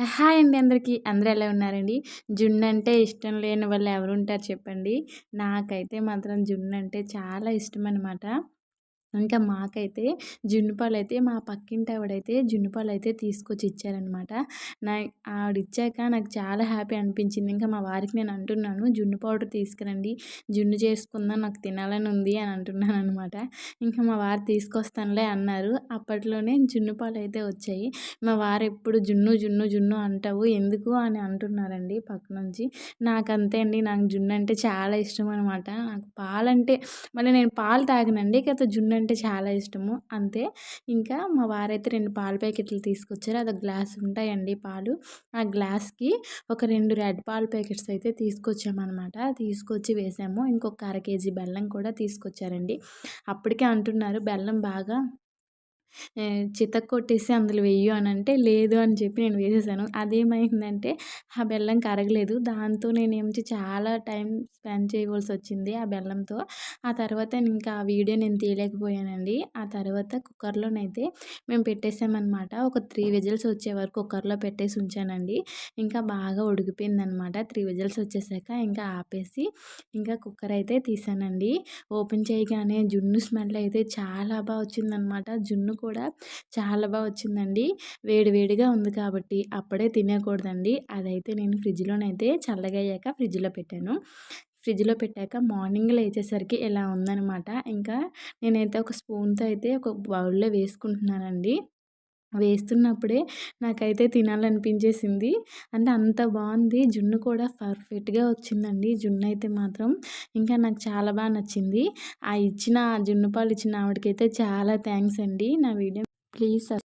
Hi అండి అందరికీ. అందరూ ఎలా ఉన్నారండి? జున్నంటే ఇష్టం లేని వాళ్ళు ఎవరుంటారు చెప్పండి? నాకైతే మాత్రం జున్నంటే చాలా ఇష్టమనమాట. ఇంకా మాకైతే జున్ను పాలైతే మా పక్కింటి ఆవిడైతే జున్ను పాలైతే తీసుకొచ్చి ఇచ్చారనమాట. నా ఆవిడిచ్చాక నాకు చాలా హ్యాపీ అనిపించింది. ఇంకా మా వారికి నేను అంటున్నాను, "జున్ను పౌడర్ తీసుకురండి. జున్ను చేసుకుందాం నాకు తినాలని ఉంది" అని అంటున్నాననమాట. ఇంకా మా వారు తీసుకొస్తానులే అన్నారు. అప్పట్లోనే జున్ను పాలైతే వచ్చాయి. మా వారు ఎప్పుడు "జున్ను, జున్ను, జున్ను అంటావు ఎందుకు" అని అంటున్నారండి పక్క నుంచి. నాకంతే అండి. నాకు జున్నంటే చాలా ఇష్టమనమాట. నాకు పాలంటే మళ్ళీ నేను పాలు తాగనండి. కాకపోతే జున్నంటే చాలా ఇష్టము. అంతే. ఇంకా మా వారైతే 2 పాల ప్యాకెట్లు తీసుకొచ్చారు. అదొక గ్లాస్ ఉంటాయండి పాలు. ఆ గ్లాస్‌కి ఒక 2 రెడ్ పాల ప్యాకెట్స్ అయితే తీసుకొచ్చామనమాట. తీసుకొచ్చి వేసాము. ఇంకొక అర కేజీ బెల్లం కూడా తీసుకొచ్చారండి. అప్పటికే అంటున్నారు బెల్లం బాగా చితక్కొట్టేసి అందులో వెయ్యు అనంటే, లేదు అని చెప్పి నేను వేసేసాను. అదేమైందంటే ఆ బెల్లం కరగలేదు. దాంతో నేనేంచి చాలా టైం స్పెండ్ చేయవలసొచ్చింది ఆ బెల్లంతో. ఆ తర్వాత ఇంకా ఆ వీడియో నేను తీయలేకపోయానండి. ఆ తర్వాత కుక్కర్‌లోనైతే మేము పెట్టేసామనమాట. ఒక 3 విజిల్స్ వచ్చే వరకు కుక్కర్‌లో పెట్టేసి ఉంచానండి. ఇంకా బాగా ఉడికిపోయిందనమాట. 3 విజిల్స్ వచ్చేసాక ఇంకా ఆపేసి ఇంకా కుక్కర్ అయితే తీసానండి. ఓపెన్ చేయగానే జున్ను స్మెల్ అయితే చాలా వచ్చిందనమాట. జున్ను కూడా చాలా వచ్చిందండి. వేడి వేడిగా ఉంది కాబట్టి అప్పుడే తినేయకూడదండి. అదైతే నేను ఫ్రిడ్జ్‌లోనైతే చల్లగయ్యాక ఫ్రిడ్జ్‌లో పెట్టాను. ఫ్రిడ్జ్‌లో పెట్టాక మార్నింగ్ లేచేసరికి ఇలా ఉందనమాట. ఇంకా నేనైతే ఒక స్పూన్‌తో అయితే ఒక బౌల్‌లో వేసుకుంటున్నానండి. వేస్తున్నప్పుడే నాకైతే తినాలనిపించేసింది. అంటే అంత బావుంది. జున్ను కూడా పర్ఫెక్ట్‌గా వచ్చిందండి. జున్నయితే మాత్రం ఇంకా నాకు చాలా నచ్చింది. ఆ జున్ను పాలు ఇచ్చిన ఆవిడకైతే చాలా థాంక్స్ అండి. నా వీడియో ప్లీజ్